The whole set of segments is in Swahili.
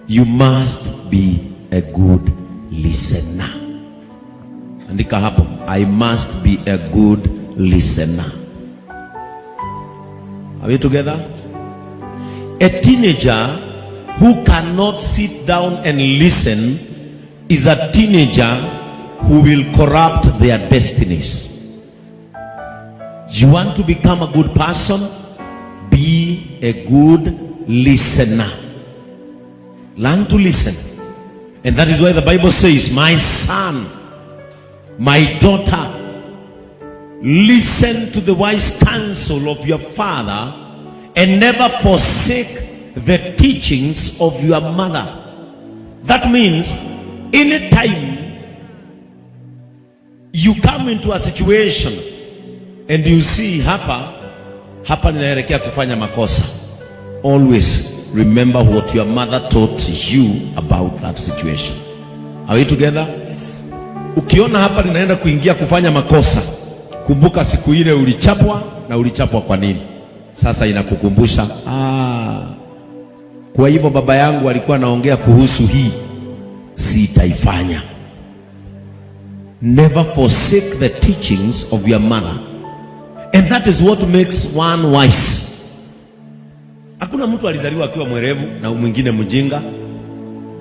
you must be a good listener. Andika hapo, I must be a good listener. Are we together? A teenager who cannot sit down and listen is a teenager who will corrupt their destinies. You want to become a good person? Be a good listener. Learn to listen. And that is why the Bible says, my son, my daughter, listen to the wise counsel of your father and never forsake the teachings of your mother. That means anytime you come into a situation and you see hapa ninaelekea kufanya makosa, always remember what your mother taught you about that situation. Are we together? Yes. Ukiona hapa ninaenda kuingia kufanya makosa, kumbuka siku ile ulichapwa, na ulichapwa kwa nini. Sasa inakukumbusha, kwa hivyo baba yangu alikuwa anaongea kuhusu hii, sitaifanya. Never forsake the teachings of your mother. And that is what makes one wise. Hakuna mtu alizaliwa akiwa mwerevu na mwingine mjinga,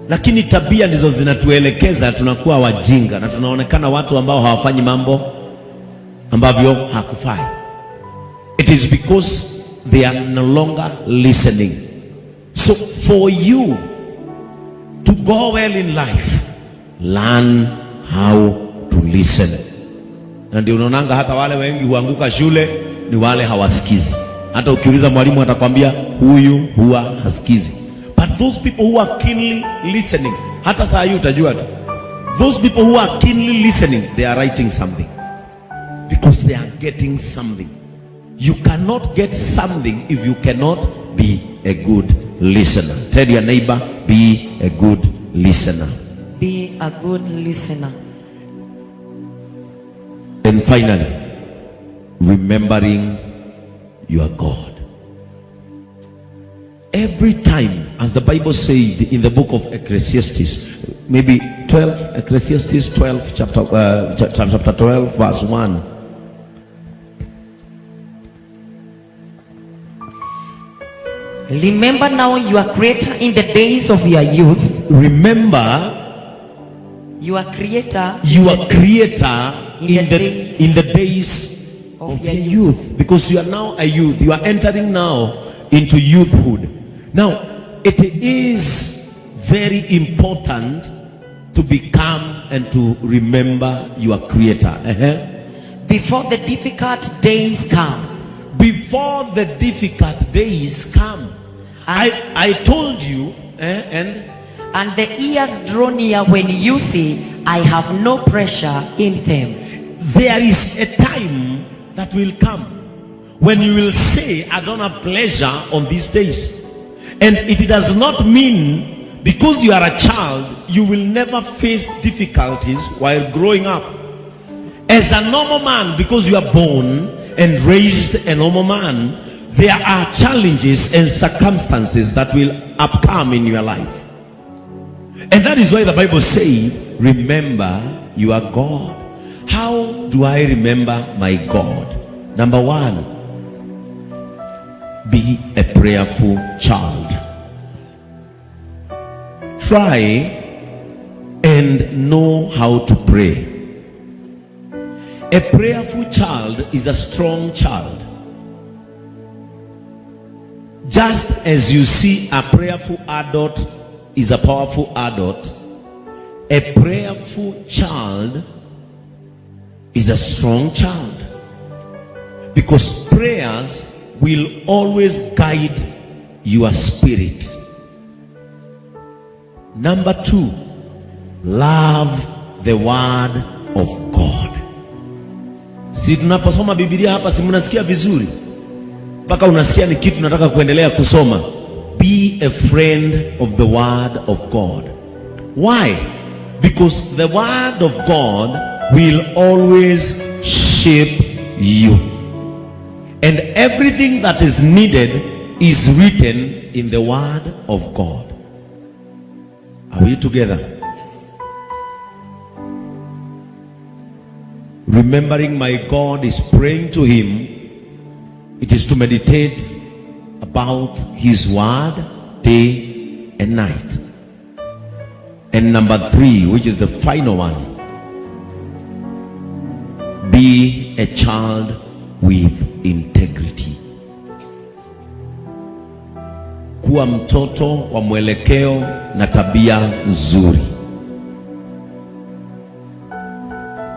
lakini tabia ndizo zinatuelekeza tunakuwa wajinga na tunaonekana watu ambao hawafanyi mambo ambavyo hakufai. It is because they are no longer listening. So for you to go well in life, learn how to listen. Na ndio unaonanga hata wale wengi huanguka shule ni wale hawasikizi. Hata ukiuliza mwalimu atakwambia huyu huwa hasikizi. But those people who are keenly listening, hata saa hii utajua tu, those people who are keenly listening, they are writing something, because they are getting something. You cannot get something if you cannot be a good listener. Tell your neighbor, be a good listener. Be a good listener. And finally, remembering your God. Every time, as the Bible said in the book of Ecclesiastes, maybe 12, Ecclesiastes 12, chapter 12, verse 1. Remember now your Creator in the days of your youth. Remember your Creator in the days of your youth. Because you are now a youth. You are entering now into youthhood. Now, it is very important to become and to remember your Creator. Before the difficult days come. Before the difficult days come. I told you, and the years draw near when you say, I have no pressure in them. There is a time that will come when you will say, I don't have pleasure on these days. And it does not mean because you are a child, you will never face difficulties while growing up. As a normal man, because you are born and raised a normal man, there are challenges and circumstances that will upcome in your life. And that is why the Bible says, remember your God. How do I remember my God? Number one, be a prayerful child. Try and know how to pray. A prayerful child is a strong child. Just as you see a prayerful adult is a powerful adult, a prayerful child is a strong child. Because prayers will always guide your spirit. Number two, love the word of God. Si tunaposoma Biblia hapa, si mnasikia vizuri? Mpaka unasikia ni kitu nataka kuendelea kusoma. Be a friend of the word of God. Why? Because the word of God will always shape you. And everything that is needed is written in the word of God. Are we together? Yes. Remembering my God is praying to him. It is to meditate about his word day and night. And number 3, which is the final one, be a child with integrity. Kuwa mtoto wa mwelekeo na tabia nzuri.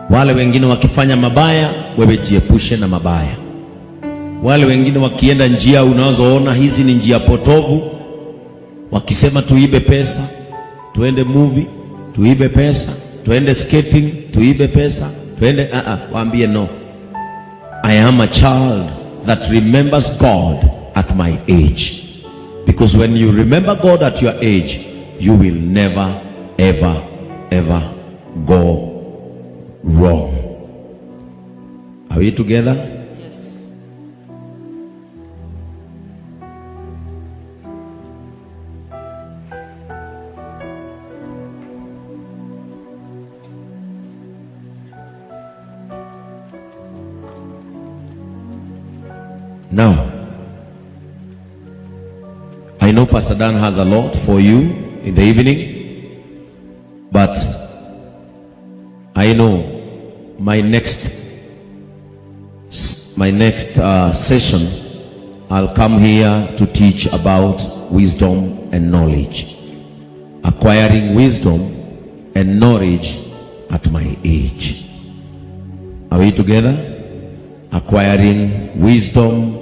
Wale wengine wakifanya mabaya, wewe jiepushe na mabaya. Wale wengine wakienda njia unazoona hizi ni njia potovu, wakisema tuibe pesa, tuende movie, tuibe pesa, tuende skating, tuibe pesa, tuende waambie no. I am a child that remembers God at my age. Because when you remember God at your age, you will never, ever, ever go wrong. Are we together? Yes. Now, I know Pastor Dan has a lot for you in the evening, but I know my next session, I'll come here to teach about wisdom and knowledge. Acquiring wisdom and knowledge at my age. Are we together? Acquiring wisdom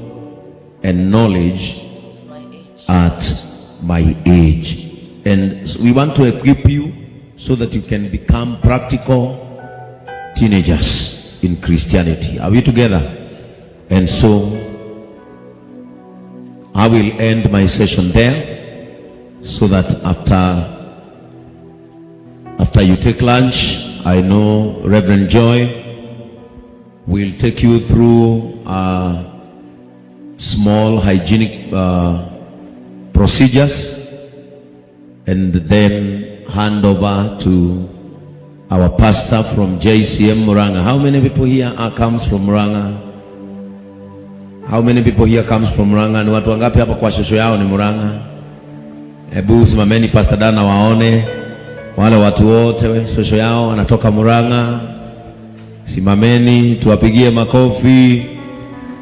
and knowledge at my age. And we want to equip you so that you can become practical teenagers in Christianity. Are we together? Yes. And so I will end my session there, so that after you take lunch, I know Reverend Joy will take you through small hygienic procedures, and then hand over to our pastor from JCM Muranga. How many people here comes from Muranga? How many people here comes from Muranga? Ni watu wangapi hapa kwa shosho yao ni Muranga? Hebu simameni Pastor Dana waone wale watu wote shosho yao wanatoka Muranga. Simameni tuwapigie makofi.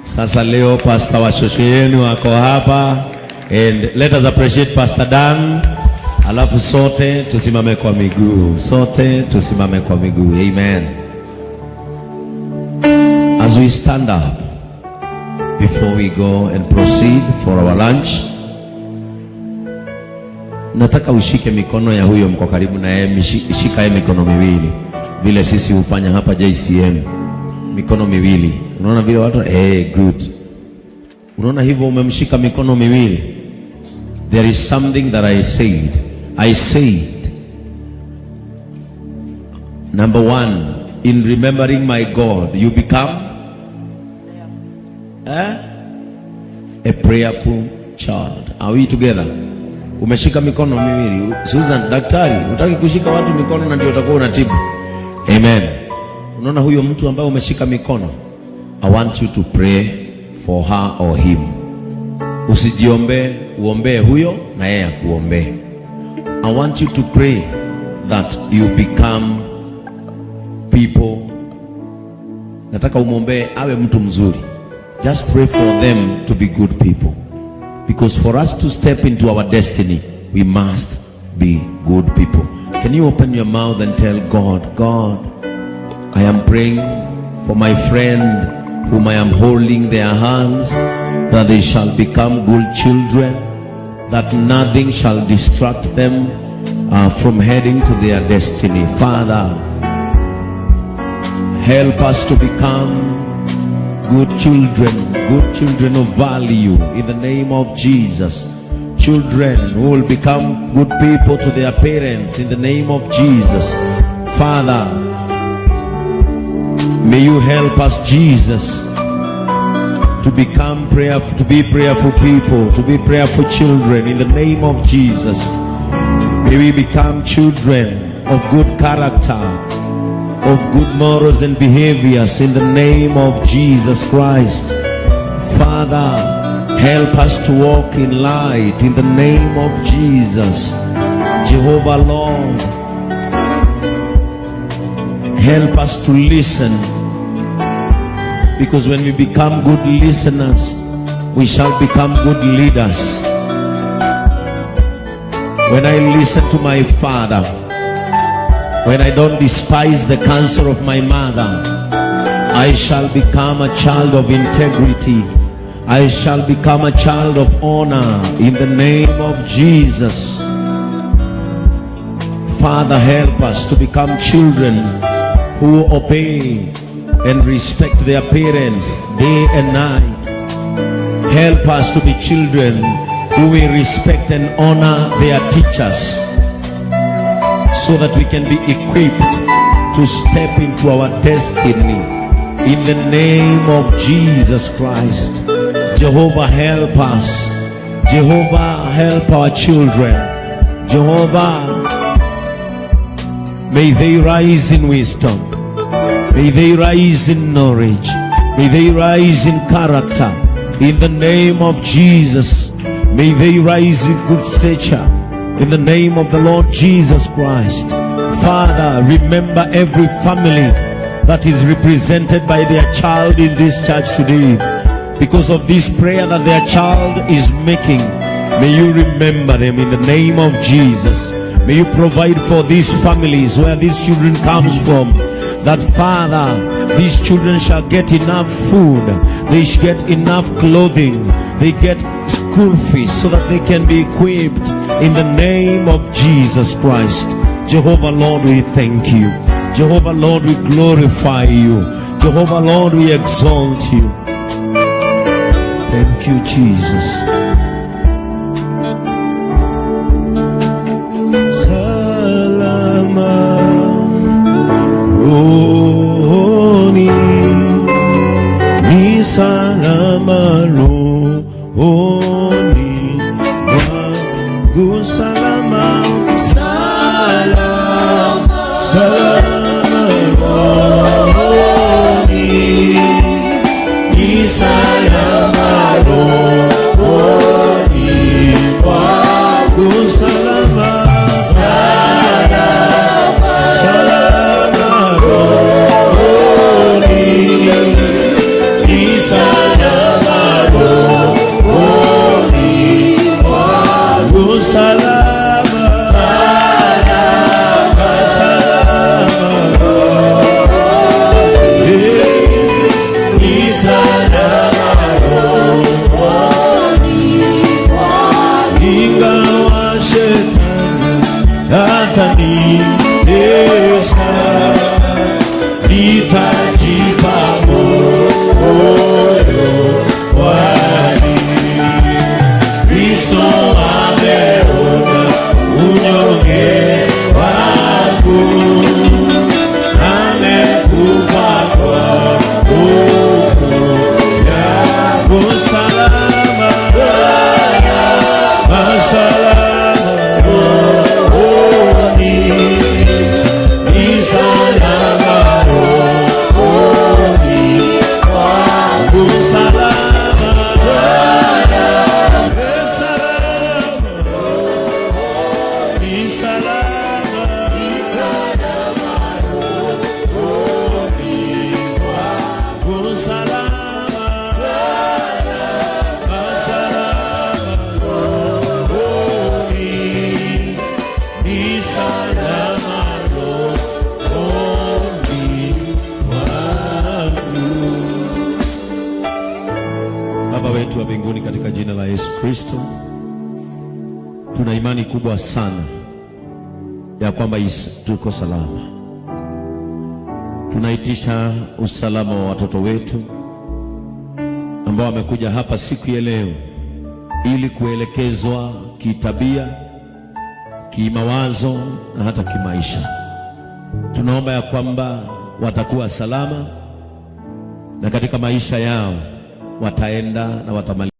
Sasa leo pastor wa shosho yenu wako hapa, and let us appreciate Pastor Dan. Alafu sote tusimame kwa miguu. Sote tusimame kwa miguu. Amen. As we stand up before we go and proceed for our lunch, nataka ushike mikono ya huyo mko karibu na yeye, shika yeye mikono miwili vile sisi hufanya hapa JCM. Mikono miwili. Unaona vile watu good. Unaona hivyo umemshika mikono miwili. There is something that I said. Number 1, in remembering my God, you become a prayerful child. Are we together? Umeshika mikono miwili. Susan, daktari, utaki kushika watu mikono na ndio utakuwa unatibu. Amen. Unaona huyo mtu ambaye umeshika mikono, I want you to pray for her or him. Usijiombe, uombe huyo na yeye akuombe. I want you to pray that you become people. Nataka umombe awe mtu mzuri. Just pray for them to be good people. Because for us to step into our destiny, we must be good people. Can you open your mouth and tell God, God, I am praying for my friend whom I am holding their hands, that they shall become good children, that nothing shall distract them from heading to their destiny. Father, help us to become good children of value in the name of Jesus. Children who will become good people to their parents in the name of Jesus. Father, may you help us, Jesus, to become prayerful, to be prayerful people, to be prayerful children in the name of Jesus. May we become children of good character, of good morals and behaviors in the name of Jesus Christ. Father, help us to walk in light in the name of Jesus. Jehovah Lord, help us to listen, because when we become good listeners, we shall become good leaders. When I listen to my father, when I don't despise the counsel of my mother, I shall become a child of integrity. I shall become a child of honor in the name of Jesus. Father, help us to become children who obey and respect their parents day and night. Help us to be children who will respect and honor their teachers, so that we can be equipped to step into our destiny in the name of Jesus Christ. Jehovah, help us. Jehovah, help our children. Jehovah, may they rise in wisdom. May they rise in knowledge. May they rise in character in the name of Jesus. May they rise in good stature in the name of the Lord Jesus Christ. Father, remember every family that is represented by their child in this church today. Because of this prayer that their child is making, may you remember them in the name of Jesus. May you provide for these families where these children comes from, that Father, these children shall get enough food, they shall get enough clothing, they get school fees so that they can be equipped in the name of Jesus Christ. Jehovah Lord, we thank you. Jehovah Lord, we glorify you. Jehovah Lord, we exalt you. Thank you, Jesus. Salama rohoni, ni salama rohoni, wangu salama, salama, salama rohoni, ni salama rohoni, wangu salama, salama, salama rohoni, ni salama rohoni, wangu salama, salama, salama rohoni, ni salama rohoni, ingawa shetani atanitesa, nitajipa moyo, kwani Kristo ameona unyonge wangu, amekufa kwa nguvu yangu. Salama, salama, salama rohoni, ni salama rohoni, wangu salama, salama, salama rohoni, salama, salama rohoni, wangu salama, salama, salama rohoni, ni salama rohoni wangu. Baba wetu wa mbinguni, katika jina la Yesu Kristo, tuna imani kubwa sana ya kwamba tuko salama. Tunaitisha usalama wa watoto wetu ambao wamekuja hapa siku ya leo ili kuelekezwa kitabia, kimawazo na hata kimaisha. Tunaomba ya kwamba watakuwa salama na katika maisha yao wataenda na watamaliza